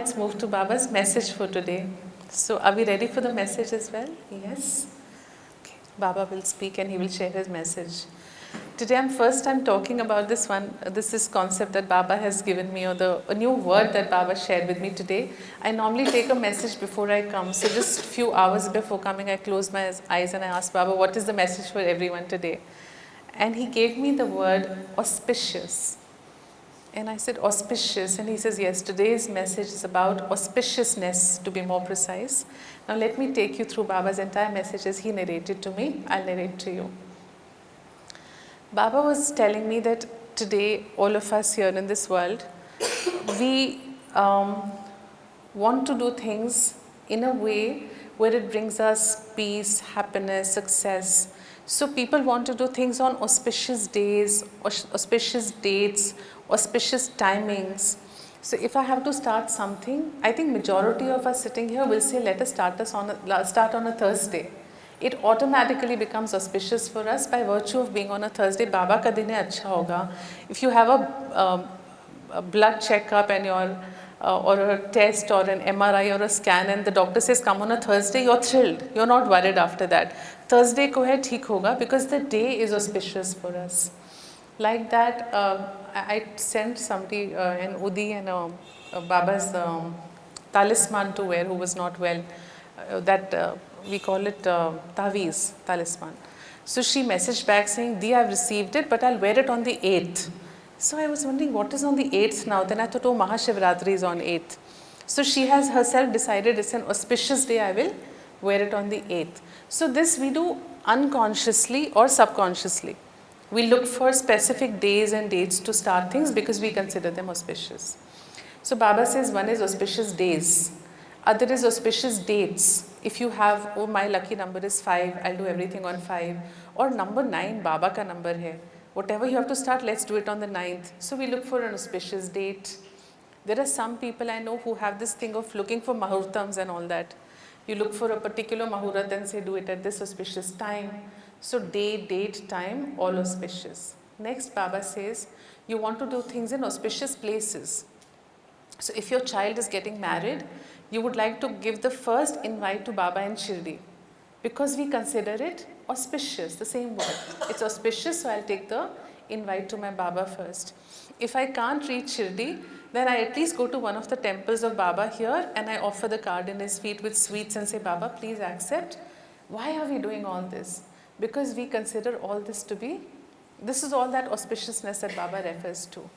let's move to Baba's message for today. So are we ready for the message as well? Yes? Okay. Baba will speak and he will share his message. Today I'm talking about this concept that Baba has given me, or a new word that Baba shared with me today. I normally take a message before I come. So just few hours before coming, I close my eyes and I ask Baba, what is the message for everyone today? And he gave me the word auspicious. And I said, auspicious. And he says, yes, today's message is about auspiciousness, to be more precise. Now let me take you through Baba's entire message as he narrated to me. I'll narrate to you. Baba was telling me that today, all of us here in this world, we want to do things in a way where it brings us peace, happiness, success. So people want to do things on auspicious days, auspicious dates, auspicious timings. So if I have to start something, I think majority of us sitting here will say, let us start on a Thursday. It automatically becomes auspicious for us by virtue of being on a Thursday. Baba ka din hai, acha hoga. If you have a blood checkup and or a test or an MRI or a scan and the doctor says come on a Thursday, you're thrilled. You're not worried after that. Thursday ko hai, theek hoga, because the day is auspicious for us. Like that, I sent somebody an Udi and Baba's talisman to wear who was not well. We call it Taviz, talisman. So she messaged back saying, Di, I've received it, but I'll wear it on the 8th. So I was wondering, what is on the 8th now? Then I thought, oh, Mahashivratri is on 8th. So she has herself decided it's an auspicious day, I will wear it on the 8th. So this we do unconsciously or subconsciously. We look for specific days and dates to start things because we consider them auspicious. So Baba says one is auspicious days, other is auspicious dates. If you have, oh, my lucky number is 5, I'll do everything on 5. Or number 9, Baba ka number hai. Whatever you have to start, let's do it on the 9th. So we look for an auspicious date. There are some people I know who have this thing of looking for mahurtams and all that. You look for a particular mahurat and say, do it at this auspicious time. So day, date, time, all auspicious. Next, Baba says, you want to do things in auspicious places. So if your child is getting married, you would like to give the first invite to Baba in Shirdi, because we consider it auspicious, the same word. It's auspicious, so I'll take the invite to my Baba first. If I can't reach Shirdi, then I at least go to one of the temples of Baba here and I offer the card in his feet with sweets and say, Baba, please accept. Why are we doing all this? Because we consider all this to be, this is all that auspiciousness that Baba refers to.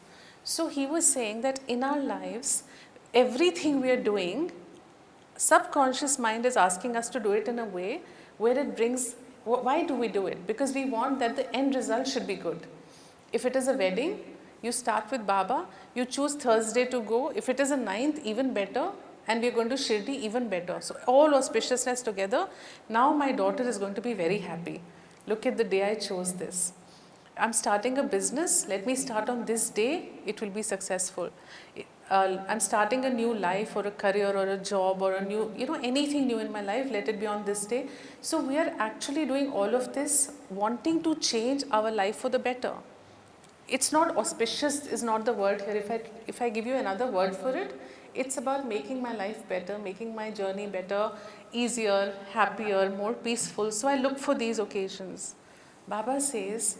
So he was saying that in our lives, everything we are doing, subconscious mind is asking us to do it in a way where it brings, why do we do it? Because we want that the end result should be good. If it is a wedding, you start with Baba, you choose Thursday to go. If it is a 9th, even better. And we are going to Shirdi, even better. So all auspiciousness together. Now my daughter is going to be very happy. Look at the day I chose this. I'm starting a business. Let me start on this day. It will be successful. I'm starting a new life or a career or a job or a new, anything new in my life. Let it be on this day. So we are actually doing all of this wanting to change our life for the better. It's not auspicious is not the word here. If I give you another word for it, it's about making my life better, making my journey better, easier, happier, more peaceful. So I look for these occasions. Baba says,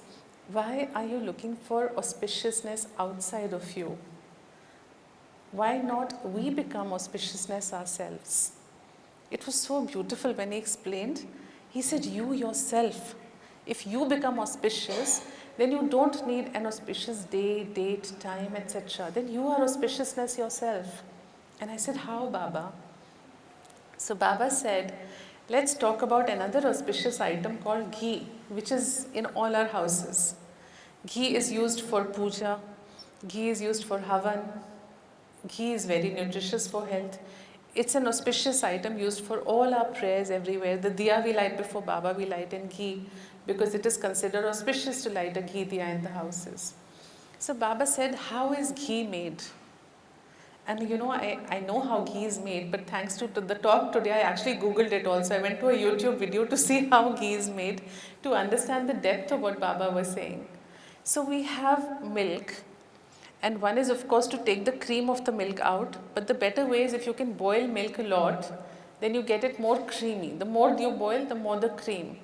why are you looking for auspiciousness outside of you? Why not we become auspiciousness ourselves? It was so beautiful when he explained. He said, you yourself, if you become auspicious, then you don't need an auspicious day, date, time, etc. Then you are auspiciousness yourself. And I said, how, Baba? So Baba said, let's talk about another auspicious item called ghee, which is in all our houses. Ghee is used for puja. Ghee is used for havan. Ghee is very nutritious for health. It's an auspicious item used for all our prayers everywhere. The diya we light before Baba, we light in ghee because it is considered auspicious to light a ghee diya in the houses. So Baba said, how is ghee made? And I know how ghee is made, but thanks to the talk today, I actually Googled it also. I went to a YouTube video to see how ghee is made, to understand the depth of what Baba was saying. So we have milk, And one is, of course, to take the cream of the milk out. But the better way is if you can boil milk a lot, then you get it more creamy. The more you boil, the more the cream.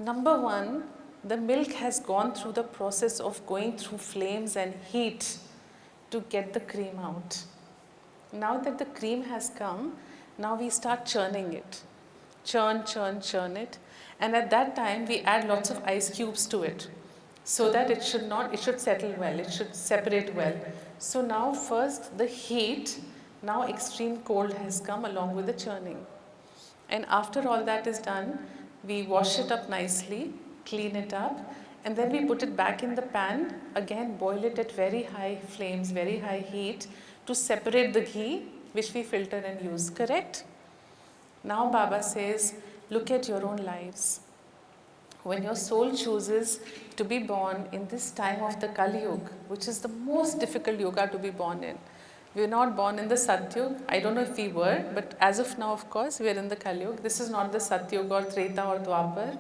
Number one, the milk has gone through the process of going through flames and heat to get the cream out. Now that the cream has come, now we start churning it. Churn, churn, churn it. And at that time, we add lots of ice cubes to it so that it should settle well, it should separate well. So now first the heat, now extreme cold has come along with the churning. And after all that is done, we wash it up nicely, clean it up, and then we put it back in the pan, again boil it at very high flames, very high heat to separate the ghee which we filter and use, correct? Now Baba says, look at your own lives. When your soul chooses to be born in this time of the Kali Yuga, which is the most difficult yoga to be born in. We were not born in the Satyug. I don't know if we were, but as of now, of course, we are in the Kali Yuga. This is not the Satyug or Treta or Dwapar.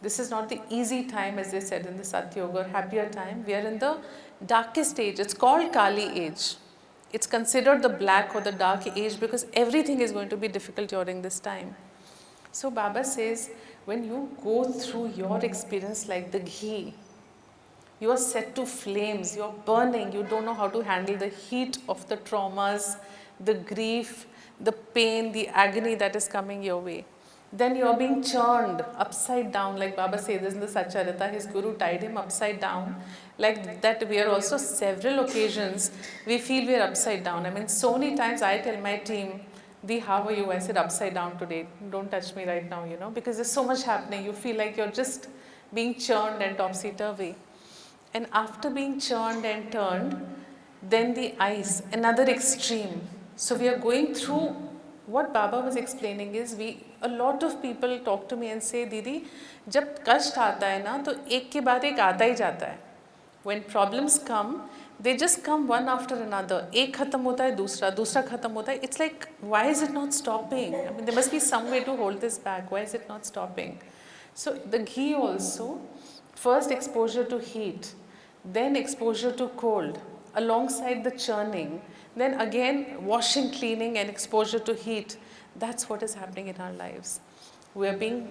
This is not the easy time, as they said in the Satyug, or happier time. We are in the darkest age. It's called Kali age. It's considered the black or the dark age because everything is going to be difficult during this time. So Baba says, when you go through your experience like the ghee, you are set to flames, you are burning, you don't know how to handle the heat of the traumas, the grief, the pain, the agony that is coming your way. Then you are being churned upside down, like Baba says in the Satcharita, his guru tied him upside down. Like that, we are also several occasions, we feel we are upside down. I mean, so many times I tell my team, Di, how are you? I said upside down today. Don't touch me right now, because there's so much happening. You feel like you're just being churned and topsy-turvy. And after being churned and turned, then the ice, another extreme. So we are going through, what Baba was explaining is, a lot of people talk to me and say, Didi, जब कष्ट आता है ना, तो एक के बाद एक आता ही जाता है. When problems come, they just come one after another. एक खत्म होता है, दूसरा खत्म होता है. It's like, why is it not stopping? I mean, there must be some way to hold this back. Why is it not stopping? So the ghee also, first exposure to heat, then exposure to cold, alongside the churning, then again washing, cleaning and exposure to heat. That's what is happening in our lives. We are being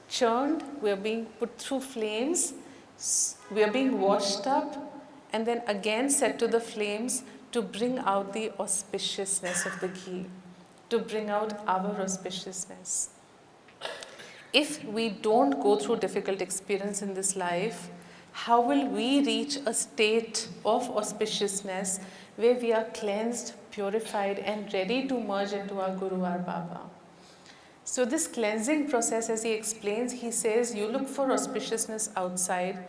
churned, we are being put through flames, we are being washed up and then again set to the flames to bring out the auspiciousness of the ghee, to bring out our auspiciousness. If we don't go through difficult experience in this life, how will we reach a state of auspiciousness where we are cleansed, purified and ready to merge into our Guru, our Baba? So this cleansing process, as he explains, he says, you look for auspiciousness outside.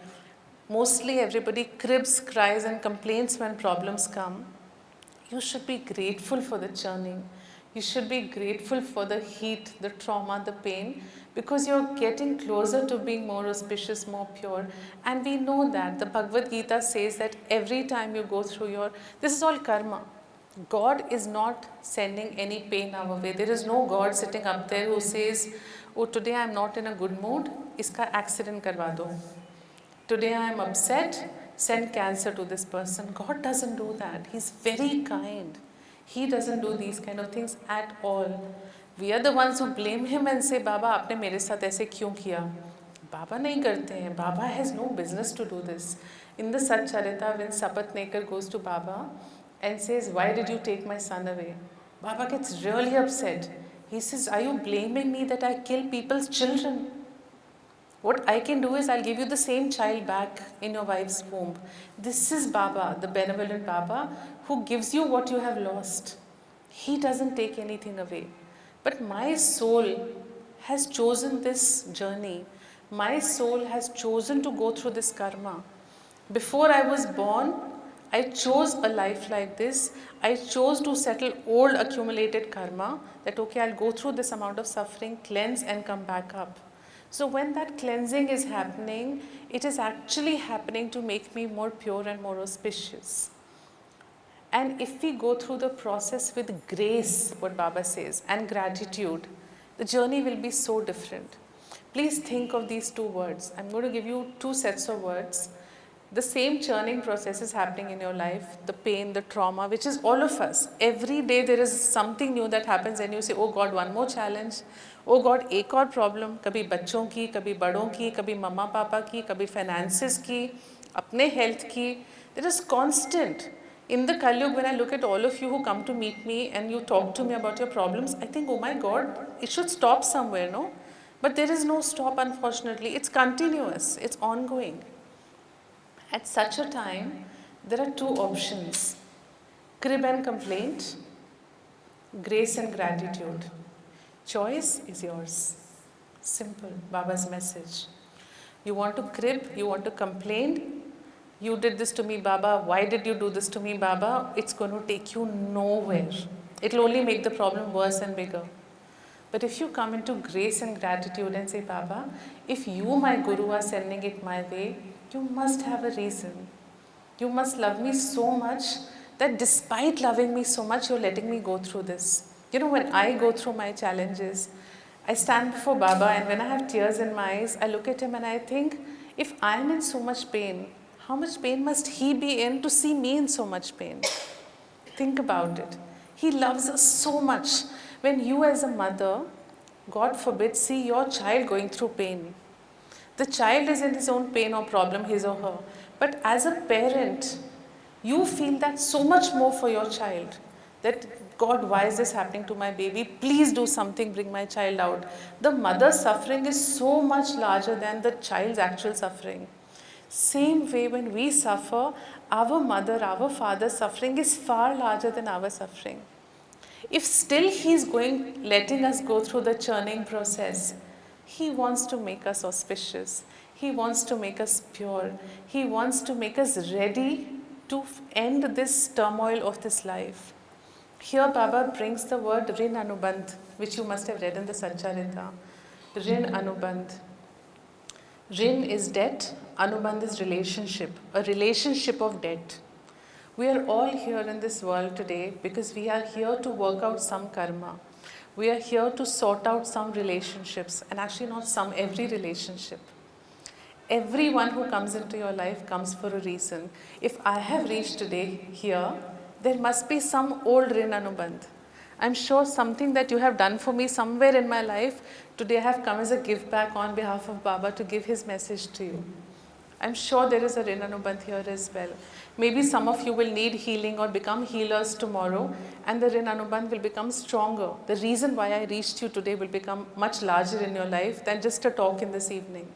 Mostly everybody cribs, cries and complains when problems come. You should be grateful for the churning. You should be grateful for the heat, the trauma, the pain, because you're getting closer to being more auspicious, more pure. And we know that. The Bhagavad Gita says that every time you go through this is all karma. God is not sending any pain our way. There is no God sitting up there who says, oh, today I am not in a good mood, iska accident karwa do. Today I am upset, send cancer to this person. God doesn't do that. He's very kind. He doesn't do these kind of things at all. We are the ones who blame him and say, Baba, आपने मेरे साथ ऐसे क्यों किया? Baba नहीं करते हैं. Baba has no business to do this. In the Satcharita, when Sapat Nekar goes to Baba and says, why did you take my son away? Baba gets really upset. He says, are you blaming me that I kill people's children? What I can do is I'll give you the same child back in your wife's womb. This is Baba, the benevolent Baba, who gives you what you have lost. He doesn't take anything away. But my soul has chosen this journey. My soul has chosen to go through this karma. Before I was born, I chose a life like this. I chose to settle old accumulated karma, that okay, I'll go through this amount of suffering, cleanse and come back up. So when that cleansing is happening, it is actually happening to make me more pure and more auspicious. And if we go through the process with grace, what Baba says, and gratitude, the journey will be so different. Please think of these two words. I'm going to give you two sets of words. The same churning process is happening in your life, the pain, the trauma, which is all of us. Every day there is something new that happens and you say, oh God, one more challenge. Oh God, एक और problem, कभी बच्चों की, कभी बड़ों की, कभी मम्मा पापा की, कभी finances की, अपने health की. There is constant. In the Kalyug, when I look at all of you who come to meet me and you talk to me about your problems, I think, oh my God, it should stop somewhere, no? But there is no stop, unfortunately. It's continuous, it's ongoing. At such a time, there are two options: crib and complaint, grace and gratitude. Choice is yours. Simple, Baba's message. You want to crib, you want to complain. You did this to me, Baba. Why did you do this to me, Baba? It's going to take you nowhere. It'll only make the problem worse and bigger. But if you come into grace and gratitude and say, Baba, if you, my Guru, are sending it my way, you must have a reason. You must love me so much that despite loving me so much, you're letting me go through this. You know, when I go through my challenges, I stand before Baba, and when I have tears in my eyes, I look at him and I think, if I'm in so much pain, how much pain must he be in to see me in so much pain? Think about it. He loves us so much. When you as a mother, God forbid, see your child going through pain, the child is in his own pain or problem, his or her. But as a parent, you feel that so much more for your child. That, God, why is this happening to my baby? Please do something, bring my child out. The mother's suffering is so much larger than the child's actual suffering. Same way, when we suffer, our mother, our father's suffering is far larger than our suffering. If still he's letting us go through the churning process, he wants to make us auspicious. He wants to make us pure. He wants to make us ready to end this turmoil of this life. Here Baba brings the word Rin Anubandh, which you must have read in the Satcharita. Rin Anubandh. Rin is debt, Anubandh is relationship, a relationship of debt. We are all here in this world today because we are here to work out some karma. We are here to sort out some relationships, and actually not some, every relationship. Everyone who comes into your life comes for a reason. If I have reached today here, there must be some old Rin Anubandh. I'm sure something that you have done for me somewhere in my life, today I have come as a give back on behalf of Baba to give his message to you. I'm sure there is a Rin Anubandh here as well. Maybe some of you will need healing or become healers tomorrow, and the Rin Anubandh will become stronger. The reason why I reached you today will become much larger in your life than just a talk in this evening.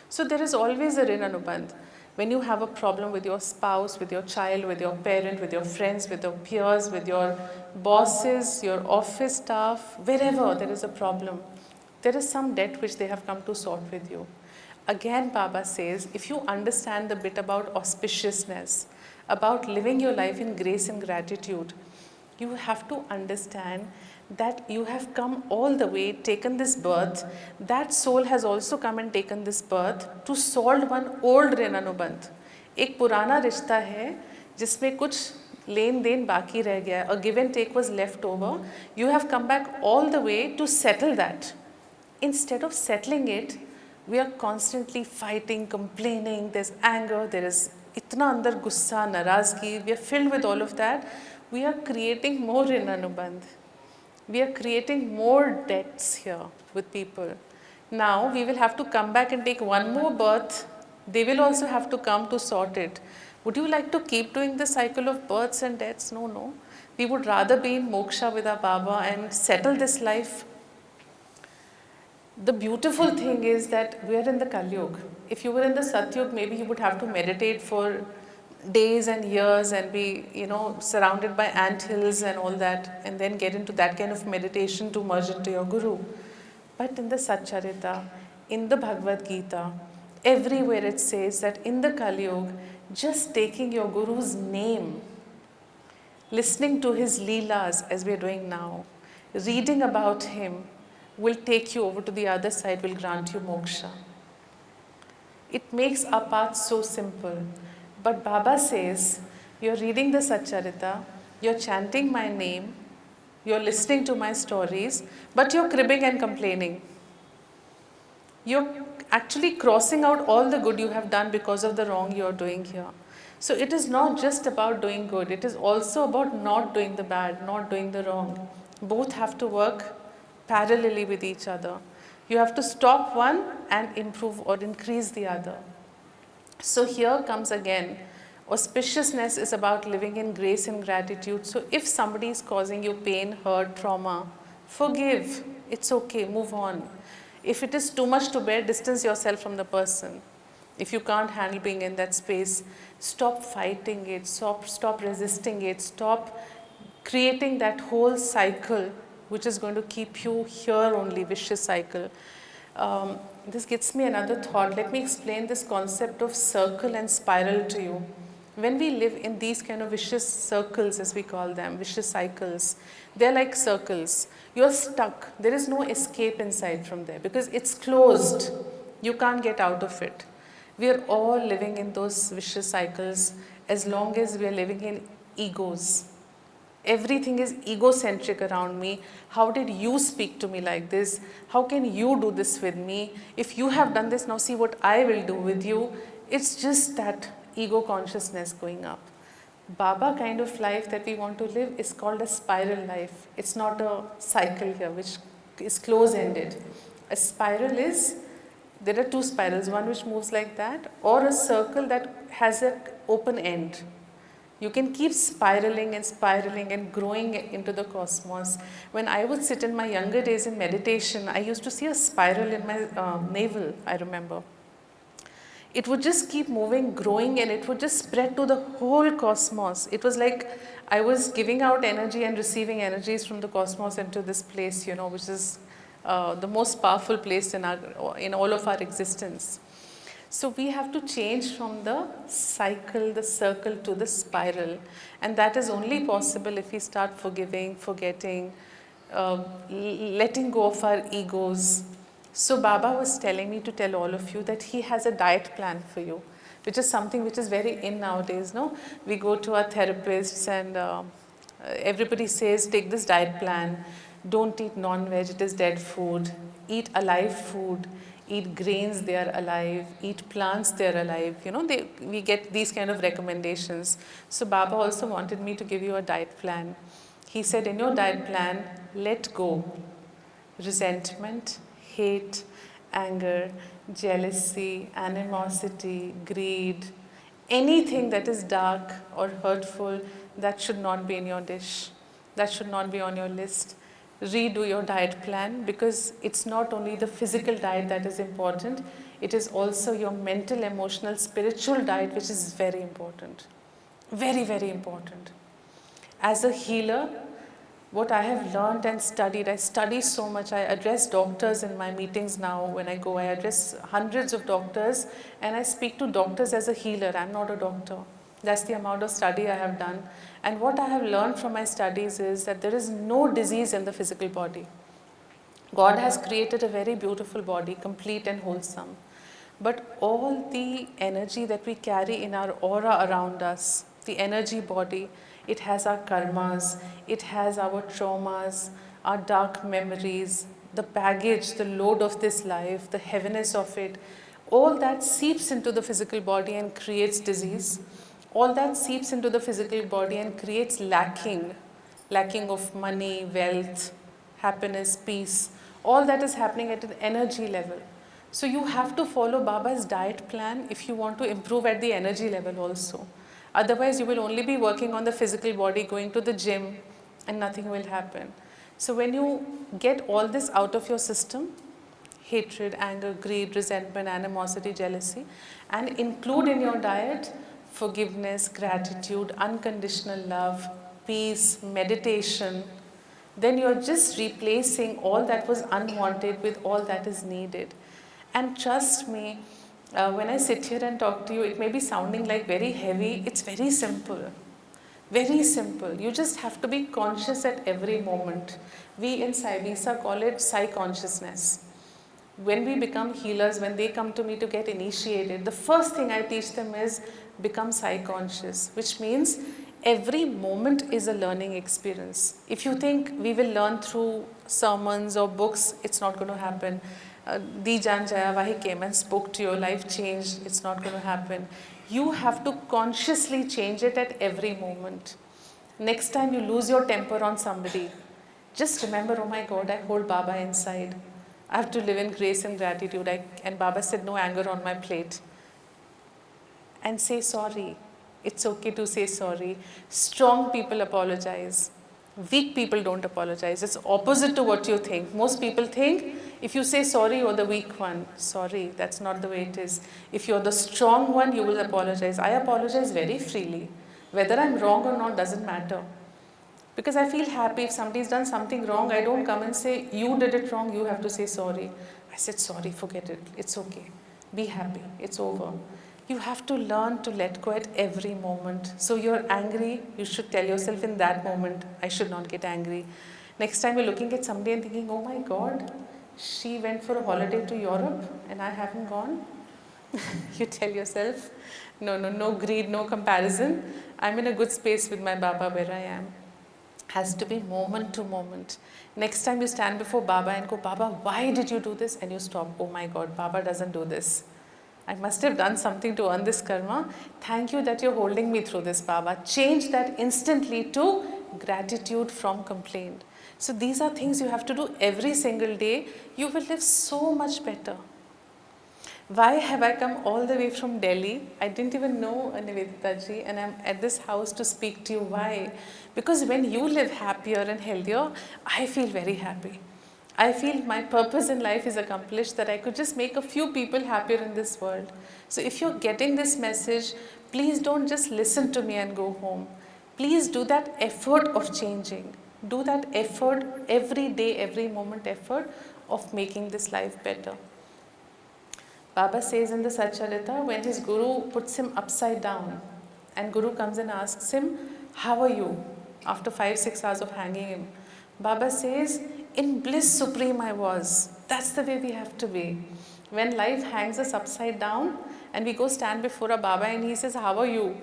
So there is always a Rin Anubandh. When you have a problem with your spouse, with your child, with your parent, with your friends, with your peers, with your bosses, your office staff, wherever there is a problem, there is some debt which they have come to sort with you. Again, Baba says, if you understand the bit about auspiciousness, about living your life in grace and gratitude, you have to understand that you have come all the way, taken this birth, that soul has also come and taken this birth to solve one old Rin Anubandh. एक पुराना रिश्ता है जिसमें कुछ लेन then बाकी रह गया, a give and take was left over. You have come back all the way to settle that. Instead of settling it, we are constantly fighting, complaining, there's anger, there is itna andar gussa, narazgi, we are filled with all of that. We are creating more Rin Anubandh. We are creating more debts here with people. Now we will have to come back and take one more birth. They will also have to come to sort it. Would you like to keep doing the cycle of births and deaths? No, no. We would rather be in moksha with our Baba and settle this life. The beautiful thing is that we are in the Kalyug. If you were in the Satyug, maybe you would have to meditate for days and years and be, surrounded by anthills and all that, and then get into that kind of meditation to merge into your Guru. But in the Satcharita, in the Bhagavad Gita, everywhere it says that in the Kali Yuga, just taking your Guru's name, listening to his Leelas as we are doing now, reading about him, will take you over to the other side, will grant you moksha. It makes our path so simple. But Baba says, you're reading the Satcharita, you're chanting my name, you're listening to my stories, but you're cribbing and complaining. You're actually crossing out all the good you have done because of the wrong you are doing here. So it is not just about doing good, it is also about not doing the bad, not doing the wrong. Both have to work parallelly with each other. You have to stop one and improve or increase the other. So here comes again, auspiciousness is about living in grace and gratitude. So if somebody is causing you pain, hurt, trauma, forgive. It's okay, move on. If it is too much to bear, distance yourself from the person. If you can't handle being in that space, stop fighting it, stop resisting it, stop creating that whole cycle which is going to keep you here only, vicious cycle. This gets me another thought. Let me explain this concept of circle and spiral to you. When we live in these kind of vicious circles, as we call them, vicious cycles, they're like circles. You're stuck. There is no escape inside from there because it's closed. You can't get out of it. We are all living in those vicious cycles as long as we are living in egos. Everything is egocentric around me. How did you speak to me like this? How can you do this with me? If you have done this, now see what I will do with you. It's just that ego consciousness going up. Baba kind of life that we want to live is called a spiral life. It's not a cycle here which is close-ended. A spiral is, there are two spirals, one which moves like that, or a circle that has an open end. You can keep spiraling and growing into the cosmos. When I would sit in my younger days in meditation, I used to see a spiral in my navel, I remember. It would just keep moving, growing, and it would just spread to the whole cosmos. It was like I was giving out energy and receiving energies from the cosmos into this place, which is the most powerful place in all of our existence. So we have to change from the cycle, the circle to the spiral. And that is only possible if we start forgiving, forgetting, letting go of our egos. So Baba was telling me to tell all of you that he has a diet plan for you, which is something which is very in nowadays. No, we go to our therapists and everybody says, take this diet plan. Don't eat non-veg, it is dead food. Eat alive food. Eat grains, they are alive. Eat plants, they are alive. We get these kind of recommendations. So Baba also wanted me to give you a diet plan. He said, in your diet plan, let go resentment, hate, anger, jealousy, animosity, greed, anything that is dark or hurtful, that should not be in your dish. That should not be on your list. Redo your diet plan, because it's not only the physical diet that is important, it is also your mental, emotional, spiritual diet, which is very important. Very, very important. As a healer, what I have learned and studied, I study so much. I address doctors in my meetings now. When I go, I address hundreds of doctors and I speak to doctors as a healer. I'm not a doctor. That's the amount of study I have done. And what I have learned from my studies is that there is no disease in the physical body. God has created a very beautiful body, complete and wholesome. But all the energy that we carry in our aura around us, the energy body, it has our karmas, it has our traumas, our dark memories, the baggage, the load of this life, the heaviness of it, all that seeps into the physical body and creates disease. All that seeps into the physical body and creates lacking of money, wealth, happiness, peace. All that is happening at an energy level. So you have to follow Baba's diet plan if you want to improve at the energy level also. Otherwise, you will only be working on the physical body, going to the gym, and nothing will happen. So when you get all this out of your system, hatred, anger, greed, resentment, animosity, jealousy, and include in your diet forgiveness, gratitude, unconditional love, peace, meditation, then you're just replacing all that was unwanted with all that is needed. And trust me, when I sit here and talk to you, it may be sounding like very heavy. It's very simple. Very simple. You just have to be conscious at every moment. We in saibisa call it Sai consciousness. When we become healers, when they come to me to get initiated, the first thing I teach them is become Sai conscious, which means every moment is a learning experience. If you think we will learn through sermons or books, it's not going to happen. the Jaan Jaya Wahi came and spoke to your life, changed, it's not going to happen. You have to consciously change it at every moment. Next time you lose your temper on somebody, just remember, oh my God, I hold Baba inside. I have to live in grace and gratitude. And Baba said, no anger on my plate. And say sorry. It's okay to say sorry. Strong people apologize. Weak people don't apologize. It's opposite to what you think. Most people think if you say sorry, you're the weak one. Sorry, that's not the way it is. If you're the strong one, you will apologize. I apologize very freely. Whether I'm wrong or not doesn't matter. Because I feel happy if somebody's done something wrong, I don't come and say, you did it wrong, you have to say sorry. I said, sorry, forget it, it's okay. Be happy, it's over. You have to learn to let go at every moment. So you're angry, you should tell yourself in that moment, I should not get angry. Next time you're looking at somebody and thinking, oh my God, she went for a holiday to Europe and I haven't gone. You tell yourself, no greed, no comparison. I'm in a good space with my Baba where I am. Has to be moment to moment. Next time you stand before Baba and go, Baba, why did you do this? And you stop, oh my God, Baba doesn't do this. I must have done something to earn this karma. Thank you that you're holding me through this, Baba. Change that instantly to gratitude from complaint. So these are things you have to do every single day. You will live so much better. Why have I come all the way from Delhi? I didn't even know Nivedita ji, and I'm at this house to speak to you. Why? Because when you live happier and healthier, I feel very happy. I feel my purpose in life is accomplished, that I could just make a few people happier in this world. So if you're getting this message, please don't just listen to me and go home. Please do that effort of changing. Do that effort every day, every moment effort of making this life better. Baba says in the Satcharita, when his Guru puts him upside down and Guru comes and asks him, how are you? After 5-6 hours of hanging him, Baba says, in bliss supreme I was. That's the way we have to be. When life hangs us upside down and we go stand before a Baba and he says, how are you?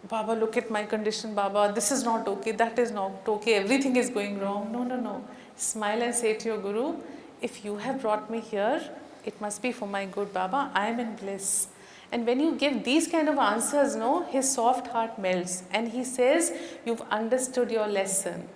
Baba, look at my condition, Baba. This is not okay, that is not okay, everything is going wrong. No. Smile and say to your Guru, if you have brought me here, it must be for my good, Baba. I am in bliss. And when you give these kind of answers, his soft heart melts. And he says, you've understood your lesson.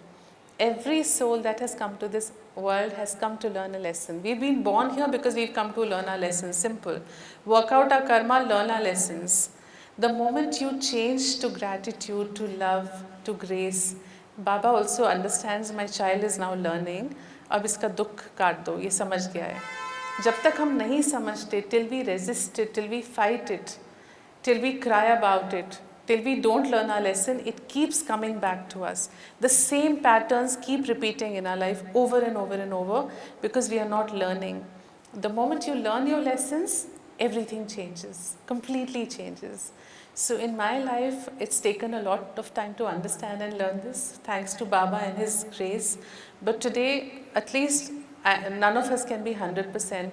Every soul that has come to this world has come to learn a lesson. We've been born here because we've come to learn our lessons. Simple. Work out our karma, learn our lessons. The moment you change to gratitude, to love, to grace, Baba also understands my child is now learning. अब इसका दुख काट दो, ये समझ गया है. जब तक हम नहीं समझते, till we resist it, till we fight it, till we cry about it, till we don't learn our lesson, it keeps coming back to us. The same patterns keep repeating in our life over and over and over because we are not learning. The moment you learn your lessons, everything changes, completely changes. So in my life, it's taken a lot of time to understand and learn this, thanks to Baba and his grace. But today, at least, none of us can be 100%,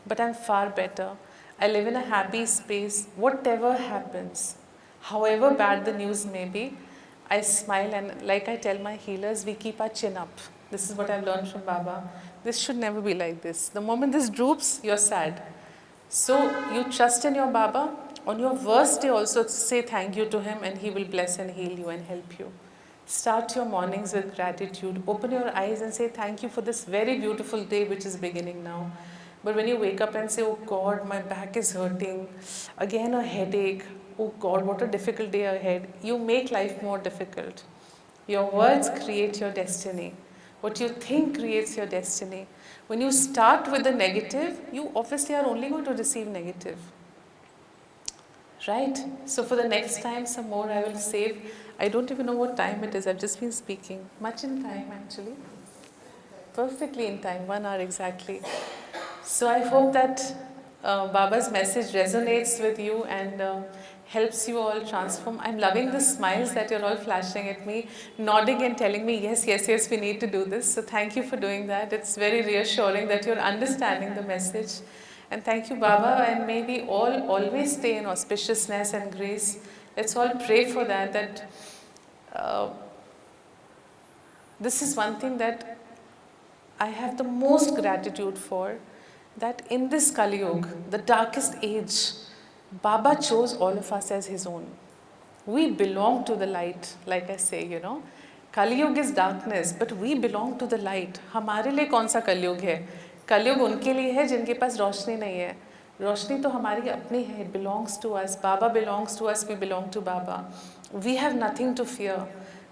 but I'm far better. I live in a happy space. Whatever happens, however bad the news may be, I smile, and like I tell my healers, we keep our chin up. This is what I've learned from Baba. This should never be like this. The moment this droops, you're sad. So you trust in your Baba. On your worst day also say thank you to him, and he will bless and heal you and help you. Start your mornings with gratitude. Open your eyes and say thank you for this very beautiful day which is beginning now. But when you wake up and say, oh God, my back is hurting, again a headache, oh God, what a difficult day ahead, you make life more difficult. Your words create your destiny. What you think creates your destiny. When you start with the negative, you obviously are only going to receive negative. Right? So for the next time, some more I will save. I don't even know what time it is. I've just been speaking. Much in time, actually. Perfectly in time, 1 hour exactly. So I hope that Baba's message resonates with you and helps you all transform. I'm loving the smiles that you're all flashing at me, nodding and telling me, yes, we need to do this. So thank you for doing that. It's very reassuring that you're understanding the message. And thank you, Baba, and may we all always stay in auspiciousness and grace. Let's all pray for that this is one thing that I have the most gratitude for, that in this Kali Yuga, the darkest age, Baba chose all of us as his own. We belong to the light, like I say, you know. Kali Yuga is darkness, but we belong to the light. हमारे लिए कौन सा कलयुग है? कलयुग उनके लिए है जिनके पास रोशनी नहीं है. रोशनी तो हमारी अपनी है. It belongs to us. Baba belongs to us. We belong to Baba. We have nothing to fear.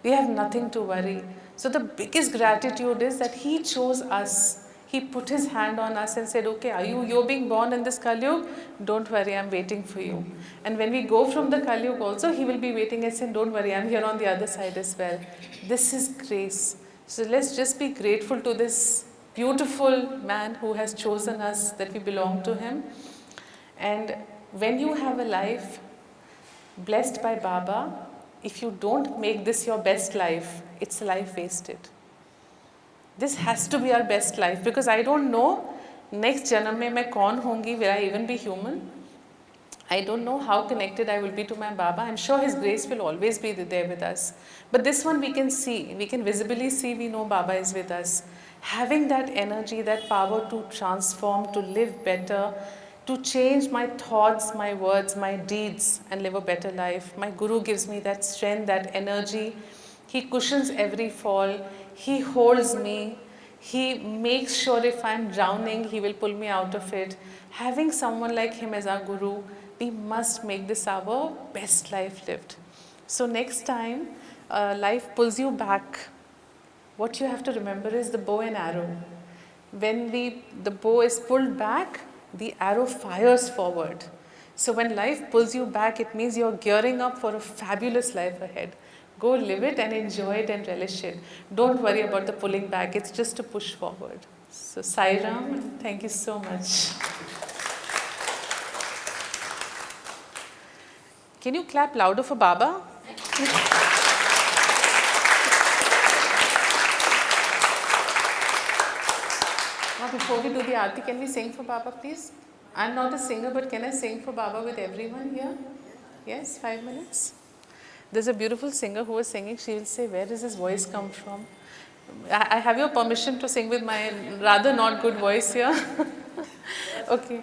We have nothing to worry. So the biggest gratitude is that he chose us. He put his hand on us and said, okay, you're being born in this Kali Yuga? Don't worry, I'm waiting for you. And when we go from the Kali Yuga also, he will be waiting and saying, don't worry, I'm here on the other side as well. This is grace. So let's just be grateful to this beautiful man who has chosen us, that we belong to him. And when you have a life blessed by Baba, if you don't make this your best life, it's a life wasted. This has to be our best life, because I don't know next janam mein main kaun hongi, will I even be human? I don't know how connected I will be to my Baba. I'm sure his grace will always be there with us. But this one we can see, we can visibly see, we know Baba is with us. Having that energy, that power to transform, to live better, to change my thoughts, my words, my deeds, and live a better life. My Guru gives me that strength, that energy. He cushions every fall. He holds me. He makes sure if I'm drowning, he will pull me out of it. Having someone like him as our Guru, we must make this our best life lived. So next time life pulls you back, what you have to remember is the bow and arrow. When the bow is pulled back, the arrow fires forward. So when life pulls you back, it means you're gearing up for a fabulous life ahead. Go live it and enjoy it and relish it. Don't worry about the pulling back. It's just to push forward. So Sai Ram, thank you so much. Can you clap louder for Baba? Now before we do the aarti, can we sing for Baba, please? I'm not a singer, but can I sing for Baba with everyone here? Yes, 5 minutes. There's a beautiful singer who was singing. She will say, where does his voice come from? I have your permission to sing with my rather not good voice here. Okay.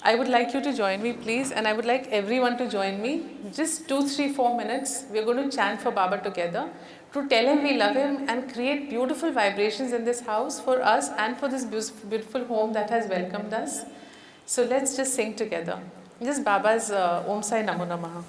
I would like you to join me, please, and I would like everyone to join me. Just 2, 3, 4 minutes. We're going to chant for Baba together to tell him we love him and create beautiful vibrations in this house for us and for this beautiful home that has welcomed us. So let's just sing together. This is Baba's Om Sai Namo Namaha.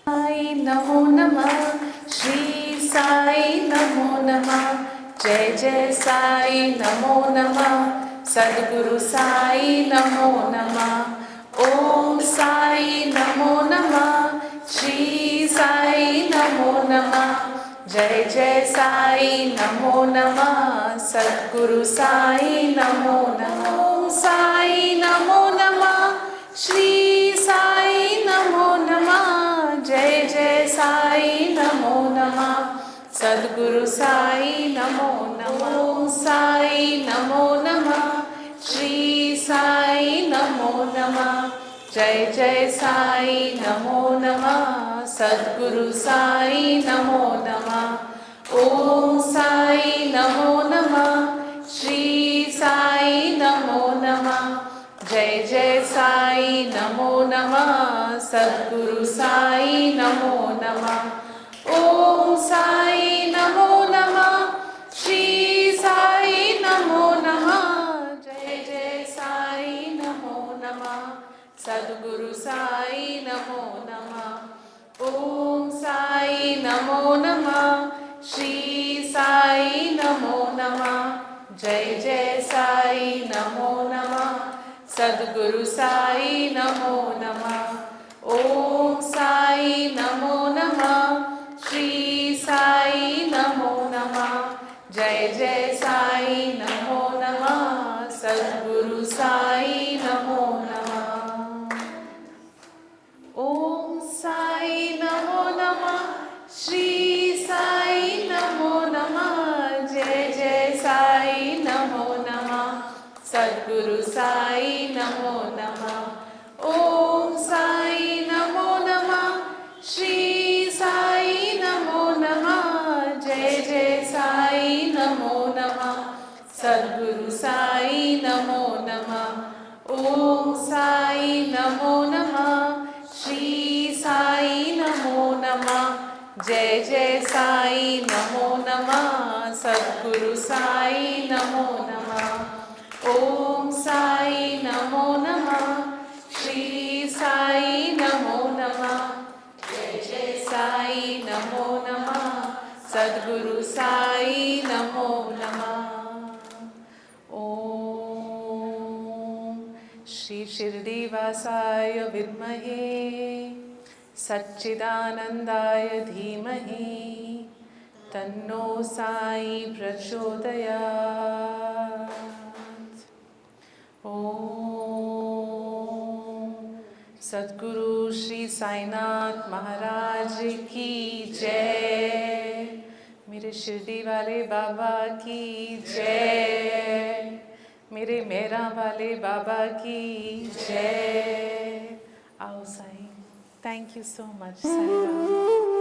Sai Namo Namah, Shri Sai Namo Namah, Jai Jai Sai Namo Namah, Sadguru Sai Namo Namah, Om Sai Namo Namah, Shri Sai Namo Namah, Jai Jai Sai Namo Namah, Sadguru Sai Namo Namah, Om Sai Namo Namah, Shri Sai Namo Namah, Jai Jai Sai Namo Namah, Sadguru Sai Namo Namah, Om Sai Namo Namah, Shri Sai Namo Namah, Jai Jai Sai Namo Namah, Sadguru Sai Namo Namah, Om Sai Namo Namah, Shri Sai Namo Namah, Jai Jai Sai Namo Namah, Sadguru Sai Namo Namah, Om Sai Namo Namah, Shri Sai Namo Namah, Jai Jai Sai Namo Namah, Sadguru Sai Namo Namah, Om Sai Namo Namah, Shri Sai Namo Namah, Jai Jai Sai Namo Namah, Sadguru Sai Namo Namah, Om Sai Namo Namah, Shri Sai Namo Namah, Jai Jai Sai Namo Namah, Sadguru Sai Namo Namah. Om Sai Namo Namah, Shri Sai Namo Namah, Jai Jai Sai Namo Namah, Sadguru Sai Namo Namah, Om Sai Namo Namah, Shri Sai Namo Namah, Jai Jai Sai Namo Namah, Sadguru Sai Namo Namah, ओम साई नमो नमः, श्री साई नमो नमः, जय जय साई नमो नमः, सद्गुरु साई नमो नमः। ओम साई नमो नमः, श्री साई नमो नमः, जय जय साई नमो नमः, सद्गुरु साई नमो नमः। ओम श्री शिरडी वासाय विद्महे सच्चिदानंदाय धीमहि तन्नो साई प्रचोदयात्। ओम सद्गुरु श्री साईनाथ महाराज की जय, मेरे शिरडी वाले बाबा की जय, मेरे मेरा वाले बाबा की जय। आओ Sai, thank you so much Sai Baba.